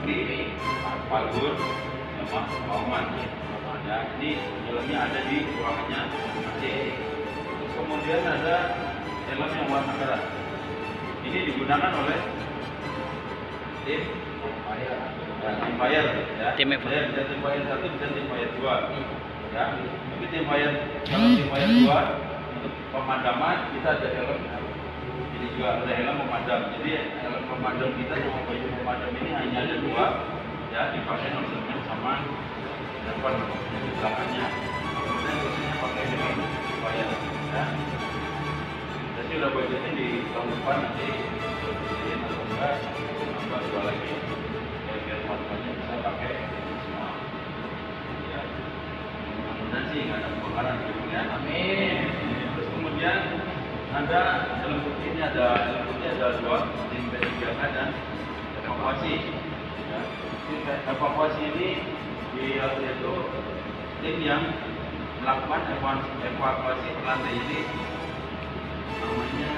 seperti Fagur sama Pauman. Ya, ini helmnya ada di ruangannya masing-masing. Terus kemudian ada helm yang warna merah. Ini digunakan oleh tim Fire, ya. Tim Fire 1 dan tim Fire 2. Ya. Tapi kalau tim Fire 2 untuk pemadaman kita ada helm. Ini juga ada helm pemadam. Jadi helm pemadam kita sama baju pemadam ini hanya ada 2, ya, dipakai nozzle sama depan di belakangnya. Kemudian biasanya pakai helm Fire, ya. Jadi udah budgetnya di tahun depan nanti jadi atau enggak tambah 2 lagi. Biar teman-temannya bisa pakai semua. Ya. Mudah-mudahan sih nggak ada kebakaran gitu ya. Amin. Terus kemudian ada helm putih, ini ada helm putih ada 2, tim P3K dan evakuasi. Ya. Tim evakuasi ini yaitu tim yang melakukan evakuasi ke lantai ini namanya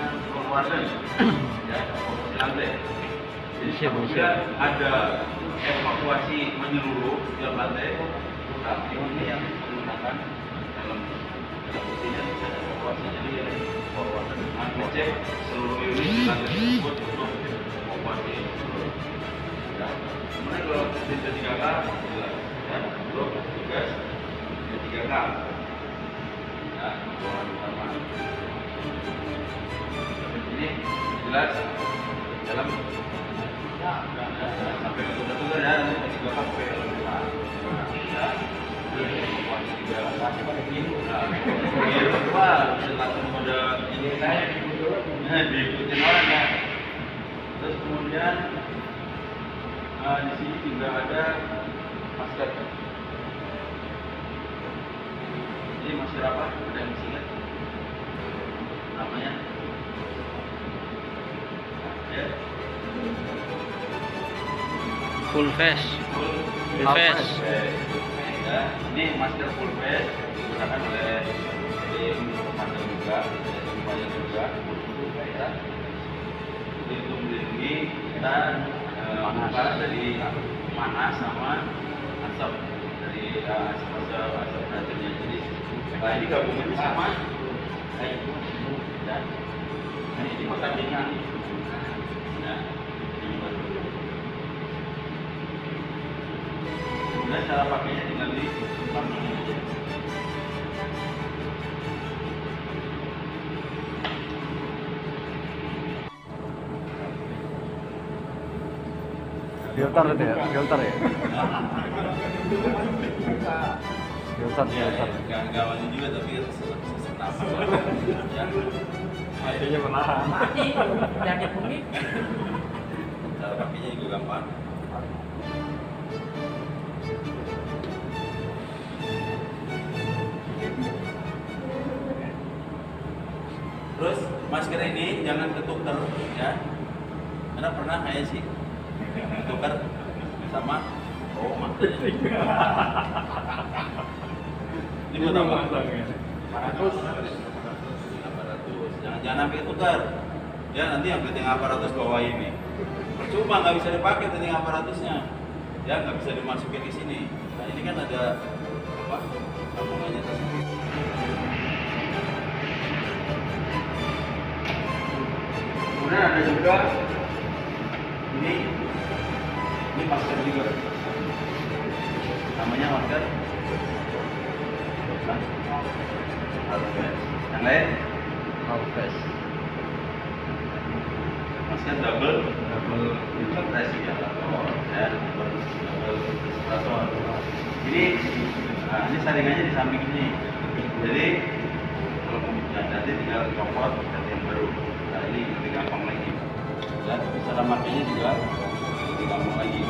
Warden, ya, evakuasi lantai. Jadi apabila ada evakuasi menyeluruh di lantai, tapi ini yang menggunakan helm putihnya bisa evakuasi. Jadi Warden mengecek seluruh unit di lantai tersebut untuk evakuasi. Ya. Kemudian kalau tim P3K jelas, ya, untuk tugas P3K, ya, ruangan utama. Ini jelas dalam sampai betul-betul ya, nanti juga sampai dalam kita. Ya, evakuasi juga masih pada begini. Wah, langsung pada ini saya diikutin orang ya. Terus kemudian di sini juga ada masker. Ini masker apa? Ada yang masih ingat? Namanya? Ya. Full face. Full face. Ya, ini masker full face digunakan oleh tim pemadam juga, tim fire juga. Ya. Jadi untuk melindungi kita muka dari panas sama asap dari asap racunnya. Jadi ini gabungannya sama kayak itu. Ya. Nah, ini makanannya. Ya. Kemudian cara pakainya tinggal di lambungnya aja. Filter itu ya, filter ya. Filter. Enggak wajib juga tapi sesak nafas. Ya. Artinya menahan. Mati, jadi kuning. Cara pakainya juga gampang. Terus masker ini jangan ketukar, ya. Karena pernah kayak sih ketukar sama masker. Ini buat apa? 800. Jangan sampai tukar. Ya, nanti yang penting aparatus bawa ini. Percuma nggak bisa dipakai penting aparatusnya. Ya, nggak bisa dimasukin di sini. Nah, ini kan ada apa? Sambungannya tersebut. Kemudian ada juga ini masker juga. Namanya masker yang lain Face. masker double filtrasi ya, double filtrator. Ini saringannya di samping ini. Jadi kalau nanti tinggal copot ganti yang baru. Nah, ini lebih gampang lagi. Ya, cara makainya juga lebih gampang lagi.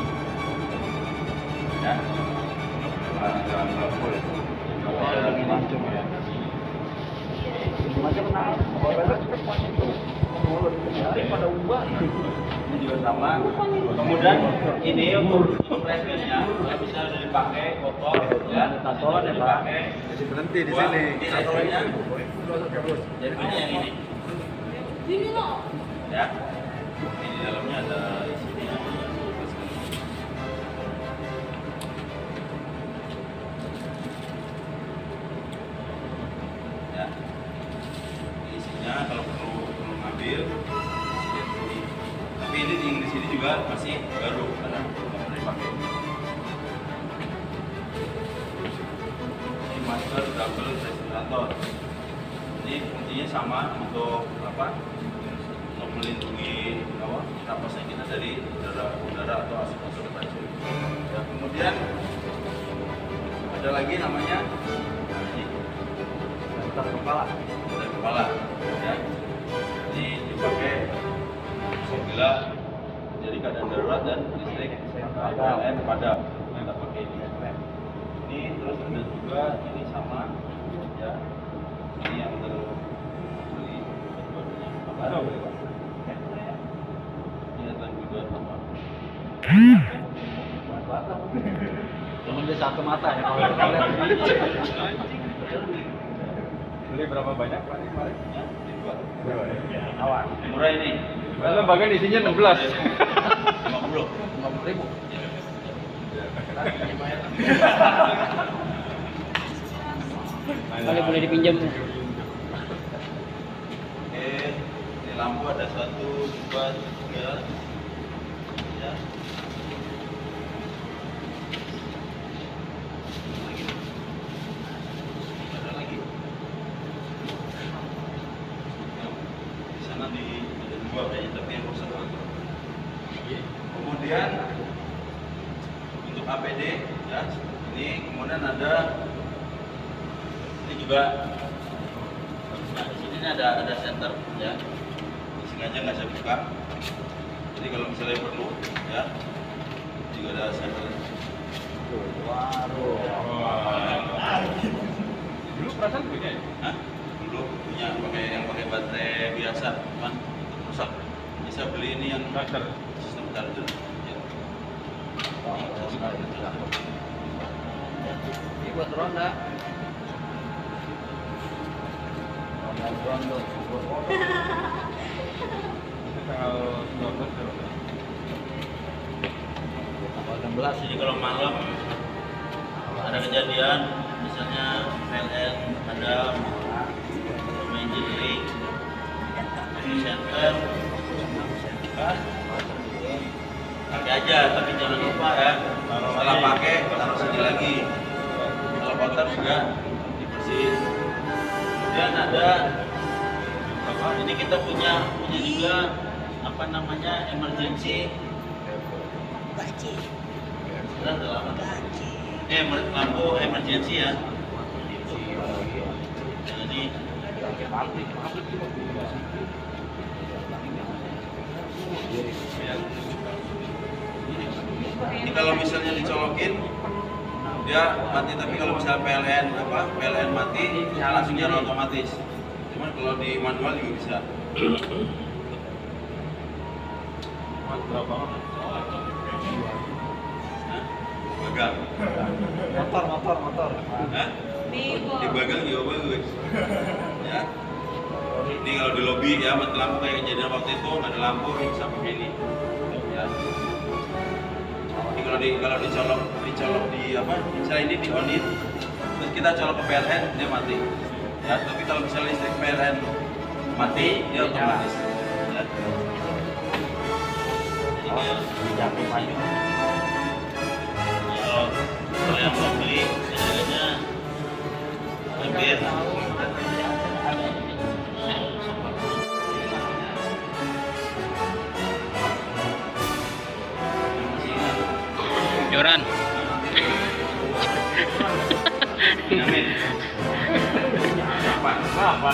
Ya, jangan melapor itu. Lagi lancung ya. Macam mana? Pada ubah. Ini juga sama. Kemudian ini untuk flashbandnya bisa dipakai kotor, ya. Tatoan ya Pak. Jadi berhenti di sini. Ini tatoannya. Jadi yang ini. Ini loh. Ya. Ini di dalamnya ada isinya. Tapi ini di sini juga masih baru karena belum pernah dipakai. Ini master double resonator. Ini fungsinya sama untuk apa? Untuk melindungi napasnya kita dari udara atau asap-asap racun. Ya, kemudian ada lagi namanya ini Senter kepala. dari kepala. Ya. Ini dipakai apabila jadi keadaan darurat dan listrik PLN padam. Kita pakai ini. Ini terus ada juga ini sama ya. Ini yang terbeli dua-duanya. Ini adalah juga sama. Cuman dia satu mata ya kalau kita lihat. Beli berapa banyak Pak ini kemarin? Ya, ini dua. Awan. Murah ini. Bagian isinya 16. 50. 50.000. Kali boleh dipinjam. Oke, ini lampu ada 1, 2, 3. Ya. Ada lagi. Di sana ada 2 kayaknya, tapi yang rusak. Kemudian untuk APD ya, ini kemudian ada ini juga. Nah, di sini ada center ya. Sengaja nggak saya buka. Jadi kalau misalnya perlu ya, juga ada center. Waduh. Dulu perasaan punya ya? Hah? Dulu punya yang pakai baterai biasa, kan rusak. Bisa beli ini yang sistem charger. Ya. Ini buat ronda. Ronda. Tanggal 16. Jadi kalau malam ada kejadian, misalnya PLN ada main jering, center, pakai aja, tapi jangan lupa ya. Setelah pakai taruh sini lagi. Kalau kotor juga dibersihin. Kemudian ada ini kita punya juga apa namanya emergency. Sudah lama. Lampu emergency ya. Jadi ini kalau misalnya dicolokin dia mati, tapi kalau misalnya PLN mati langsung nyala otomatis. Cuman kalau di manual juga bisa. Berapa? Bagang. Motor. Hah? Di bagang juga bagus. Ya. Ini kalau di lobi ya, mati lampu kayak kejadian waktu itu nggak ada lampu, bisa pakai ini. Ya. Ini kalau dicolok di apa? Misalnya ini di onin, terus kita colok ke PLN dia mati. Ya, tapi kalau misalnya listrik PLN mati dia otomatis. Ya. Jadi kayak kalau yang mau beli harganya hampir Joran. Amin. Apa?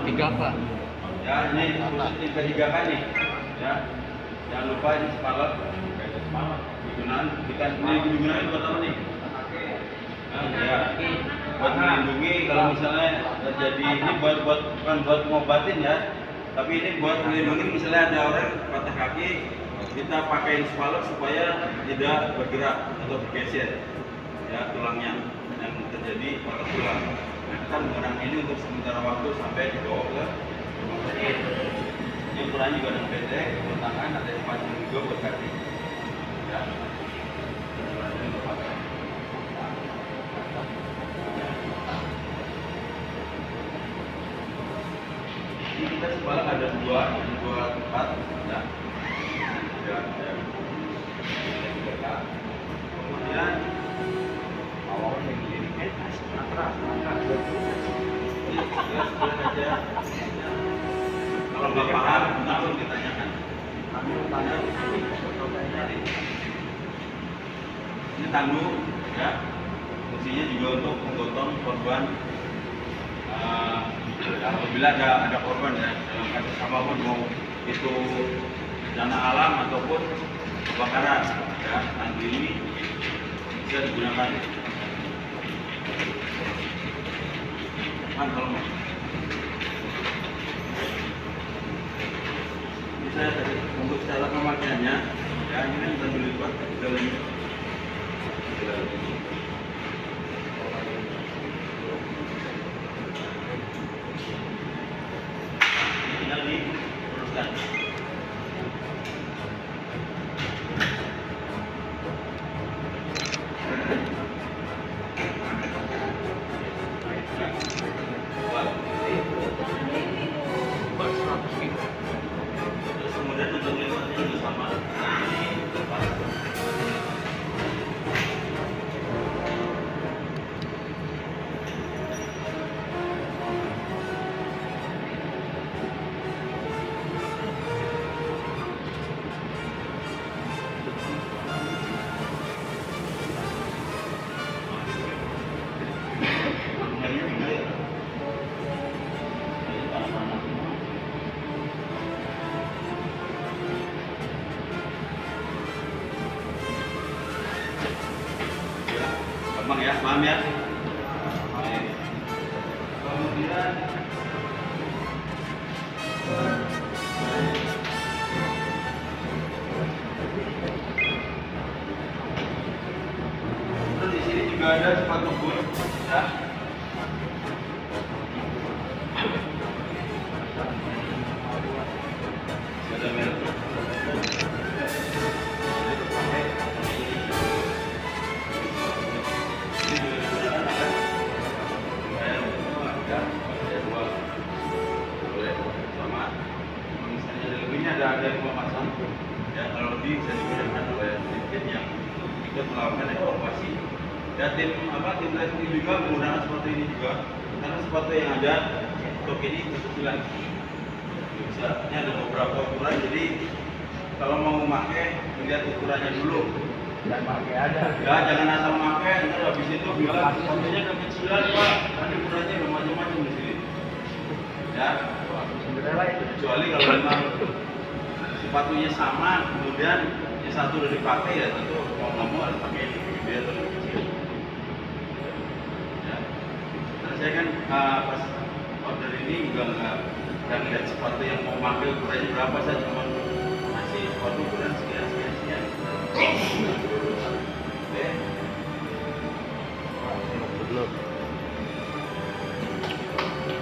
Tiga Pak. Ya, ini khusus tim ketiga nih. Ya. Jangan lupa ini sepalet. Digunakan digunakan buat apa nih? Nah, ya. Buat melindungi kalau misalnya terjadi ini bukan buat ngobatin ya. Tapi ini buat melindungi misalnya ada orang patah kaki, kita pakai spalet supaya tidak bergerak atau bergeser ya tulangnya yang terjadi patah tulang. Nah, kita menggunakan ini untuk sementara waktu sampai dibawa ke rumah sakit. Ini ukurannya juga ada pendek, untuk tangan ada yang panjang juga buat kaki. Ya. kita sebalak ada dua tempat, ya. Kemudian Awalnya begini kan, keras. ini jelas aja. Kalau nggak paham, langsung ditanyakan. Kami tanya Ini tangguh, ya. Fungsinya juga untuk menggotong korban. Apabila ada korban ya dalam kasus apapun, mau itu bencana alam ataupun kebakaran, ya, tangguh ini bisa digunakan. Kalau bisa tadi untuk cara pemakaiannya, ya ini kan sambil lipat dalam tinggal diteruskan. Terus kemudian untuk lipatnya juga sama. Lepas. Gampang ya, paham ya? Baik. Kemudian terus di sini juga ada sepatu boot, ya. Sudah merek. Ada yang memasang, ya kalau lebih bisa digunakan oleh tim yang ikut melakukan evakuasi. Dan tim rescue juga menggunakan sepatu ini juga, karena sepatu yang ada untuk ini kesusilaan. Bisa, ini ada beberapa ukuran, jadi kalau mau memakai lihat ukurannya dulu. dan pakai aja. Ya jangan asal memakai, nanti habis itu bilang sepatunya kekecilan pak, nanti ukurannya udah macam-macam di sini. Ya, Cinderella itu. kecuali kalau memang sepatunya sama, kemudian yang satu udah dipakai ya tentu mau nggak mau harus pakai yang lebih gede atau lebih kecil. Ya. Karena saya kan pas order ini juga nggak ngeliat sepatu yang mau pakai ukurannya berapa, saya cuma masih sepatu ukuran sekian. Oke.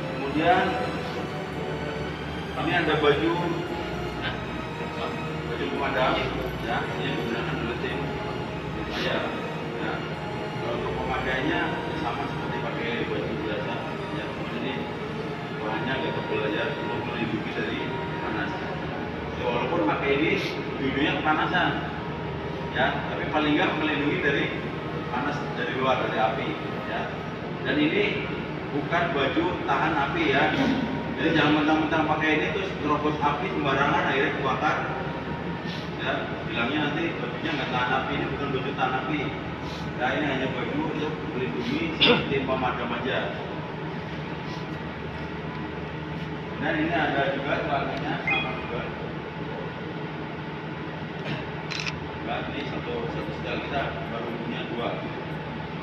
Kemudian ini ada baju pemadam, ya, ini digunakan oleh tim saya. Ya. Kalau untuk pemakaiannya sama seperti pakai baju biasa, ya, ini bahannya agak tebal aja untuk melindungi dari panas. Ya, walaupun pakai ini dulunya kepanasan, ya, tapi paling nggak melindungi dari panas dari luar, dari api, ya. Dan ini bukan baju tahan api, ya. Jadi jangan mentang-mentang pakai ini terus terobos api sembarangan akhirnya kebakar. Ya, bilangnya nanti bajunya nggak tahan api, ini bukan baju tahan api. Ya, ini hanya baju untuk melindungi tim pemadam aja. Dan ini ada juga celananya sama juga. Enggak, ini satu setel kita baru punya 2.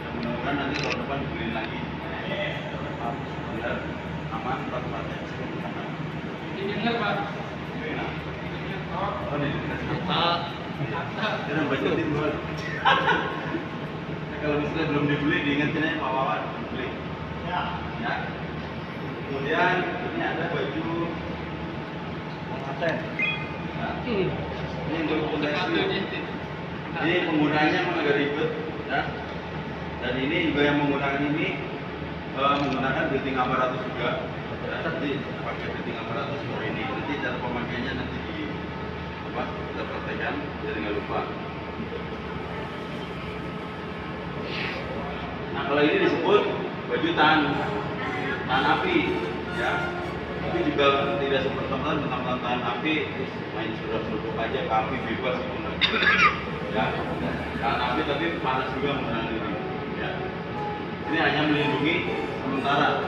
Dan mudah-mudahan nanti tahun depan dibeliin lagi. Biar aman tempatnya. Ini dengar Pak. Enak. Oh, ini. Ah, Baca tim dulu. Kalau misalnya belum dibeli, diingetin aja Pak Wawan beli. Ya. Ya. Kemudian ini ada baju Pengantin. ya. Ini untuk rescue. Ini penggunanya memang agak ribet, ya. Dan ini juga yang menggunakan ini menggunakan building aparatus juga. Ya, nanti pakai setting aparatus seperti ini. Nanti cara pemakaiannya nanti di apa? Kita praktekkan biar nggak lupa. Nah, kalau ini disebut baju tahan api, ya. Tapi juga tidak seperti teman-teman tahan api, main sudah aja ke api bebas gitu. Ya, tahan api tapi panas juga menggunakan ini. Ya. Ini hanya melindungi sementara.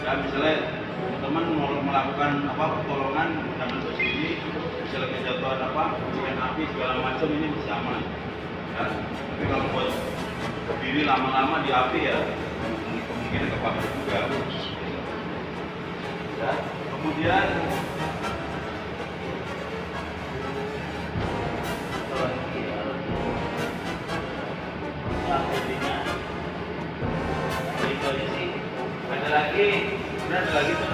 Ya, misalnya teman mau melakukan apa pertolongan menggunakan subsidi, misalnya kejatuhan apa, percikan api segala macam ini masih aman. Ya. Tapi kalau buat berdiri lama-lama di api ya kemungkinan kebakar juga. Ya. Kemudian ada lagi, kemudian ada lagi tuh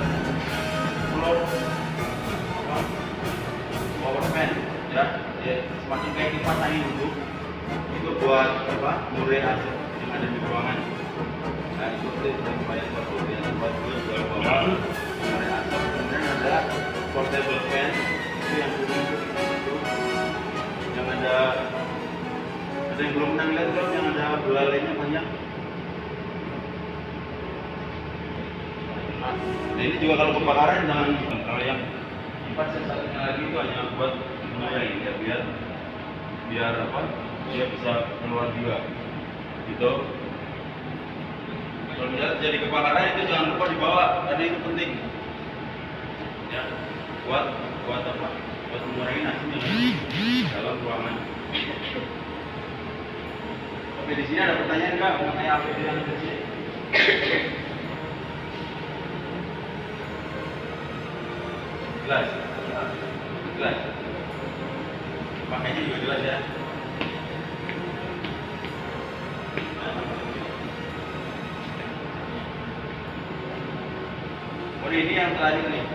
pulau power fan, ya, semakin kayak kipas angin itu buat apa? Murai asap yang ada di ruangan. Nah itu supaya satu dia buat jual bawah murai asap. Kemudian ada portable fan itu yang kuning itu, yang ada yang belum pernah lihat belum, yang ada belalainya banyak. Nah ini juga kalau kebakaran jangan, kalau yang kipas yang satunya lagi itu hanya buat mengurai ya, biar apa, dia bisa keluar juga gitu. Kalau misalnya jadi kebakaran itu jangan lupa dibawa karena itu penting ya, buat apa, buat mengurangi asapnya dalam ruangan. Oke, di sini ada pertanyaan nggak mengenai APD yang ada di sini? Jelas, jelas. Makanya juga jelas ya. Kemudian ini yang terakhir nih,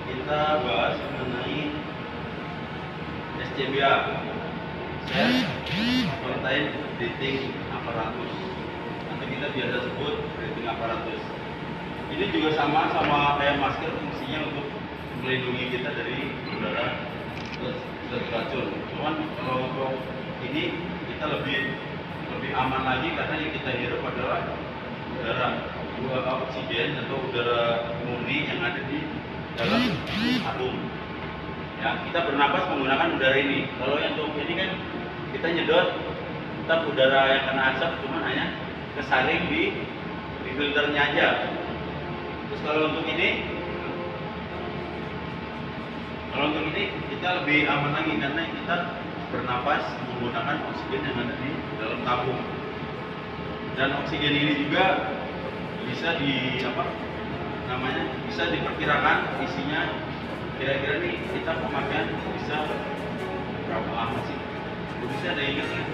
kita bahas mengenai SCBA, Certified Breathing Apparatus. Nanti kita biasa sebut breathing apparatus. Ini juga sama kayak masker, fungsinya untuk melindungi kita dari udara beracun. Cuman kalau untuk ini kita lebih aman lagi karena yang kita hirup adalah udara oksigen atau udara murni yang ada di dalam tabung. Ya, kita bernapas menggunakan udara ini. Kalau yang untuk ini kan kita nyedot, tetap udara yang kena asap cuma hanya kesaring di filternya aja. Terus kalau untuk ini kita lebih aman lagi karena kita bernapas menggunakan oksigen yang ada di dalam tabung. Dan oksigen ini juga bisa bisa diperkirakan isinya kira-kira nih kita pemakaian bisa berapa lama sih? Bisa ada ingat nggak?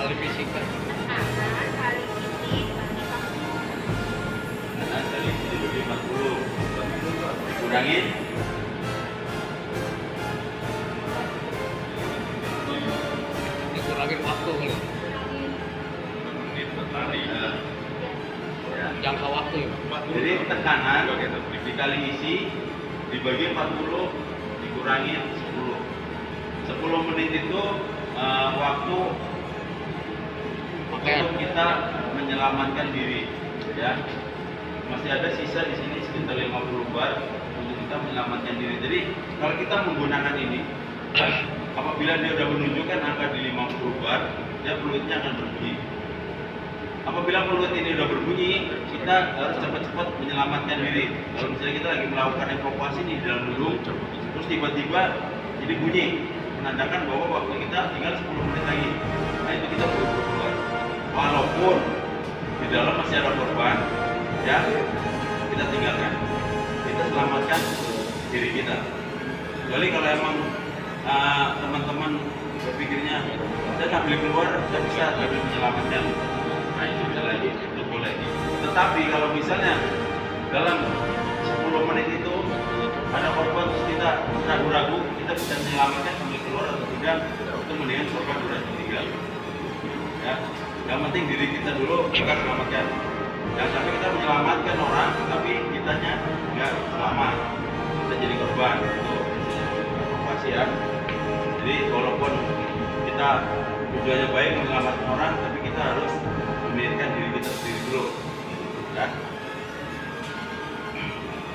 Ahli fisika. Nah, dari sini dibagi 40 dikurangin Dikurangin waktu kali. Jangka waktu ya. Jadi tekanan dikali isi dibagi 40 dikurangi 10 menit itu waktu untuk kita menyelamatkan diri ya. Masih ada sisa di sini sekitar 50 bar untuk kita menyelamatkan diri. Jadi kalau kita menggunakan ini apabila dia sudah menunjukkan angka di 50 bar, dia fluidnya akan berbunyi. Apabila fluid ini sudah berbunyi, kita harus cepat-cepat menyelamatkan diri. Kalau misalnya kita lagi melakukan evakuasi di dalam gedung, terus tiba-tiba jadi bunyi, menandakan bahwa waktu kita tinggal 10 menit lagi. Nah itu kita perlu keluar. Walaupun di dalam masih ada korban, ya kita tinggalkan. Kita selamatkan diri kita. Kecuali kalau emang teman-teman berpikirnya, saya nggak boleh keluar, saya bisa lebih menyelamatkan. Nah itu bisa lagi, itu boleh. Tetapi kalau misalnya dalam 10 menit itu ada korban terus kita ragu-ragu, kita bisa menyelamatkan sambil keluar atau tidak, itu mendingan korban sudah meninggal. Ya. Yang penting diri kita dulu kita selamatkan. Jangan sampai kita menyelamatkan orang, tapi kitanya nggak selamat. Kita jadi korban. Itu pasti ya. Jadi walaupun kita tujuannya baik menyelamatkan orang, tapi kita harus memikirkan diri kita sendiri dulu. Ya.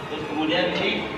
Terus kemudian ini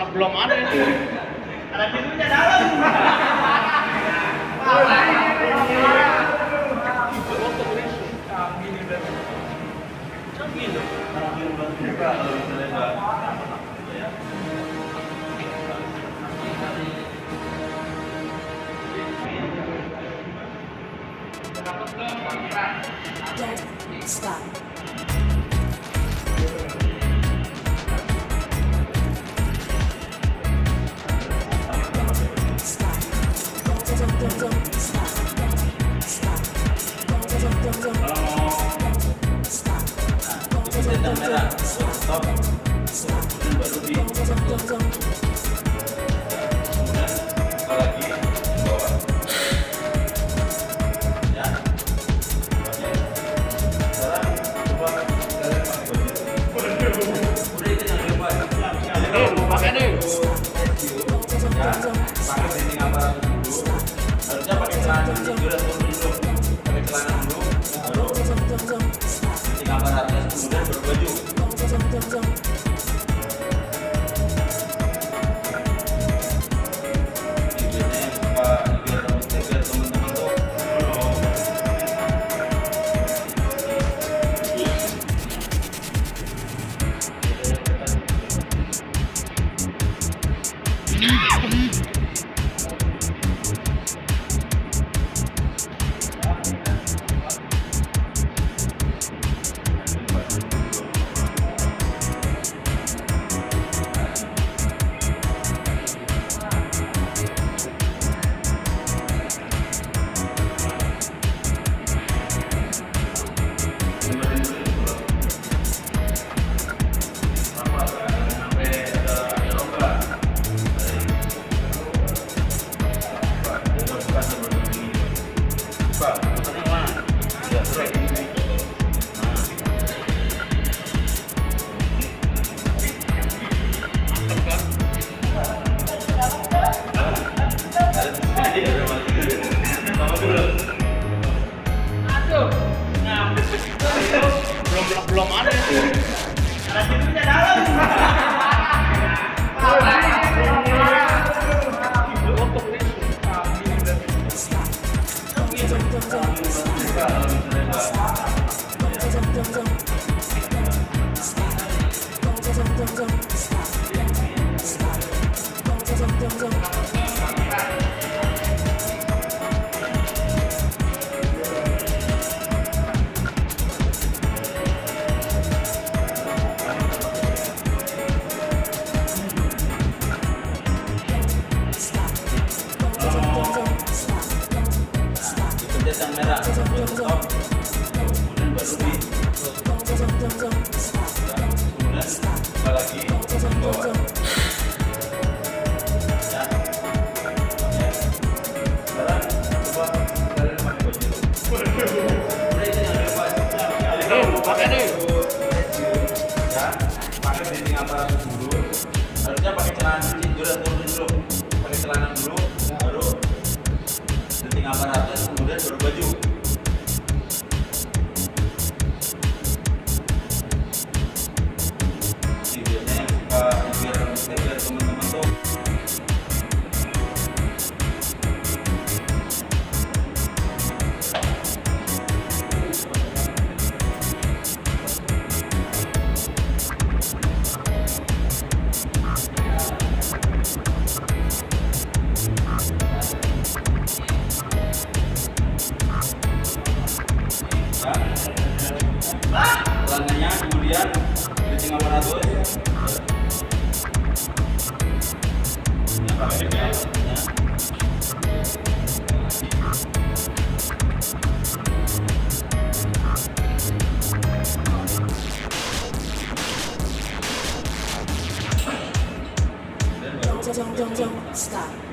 belum ada ini. Ada pintunya dalam. Don't stop. Belum ada ini. Ada pintunya dalam. Yang merah, stop, kemudian baru di kemudian buka lagi bawah ya. Sekarang coba kalian pakai baju itu. Udah itu yang bebas. Pakai deh. Ya, pakai dinding aparatus dulu. Harusnya pakai celana cuci dulu prakteknya. Don't stop.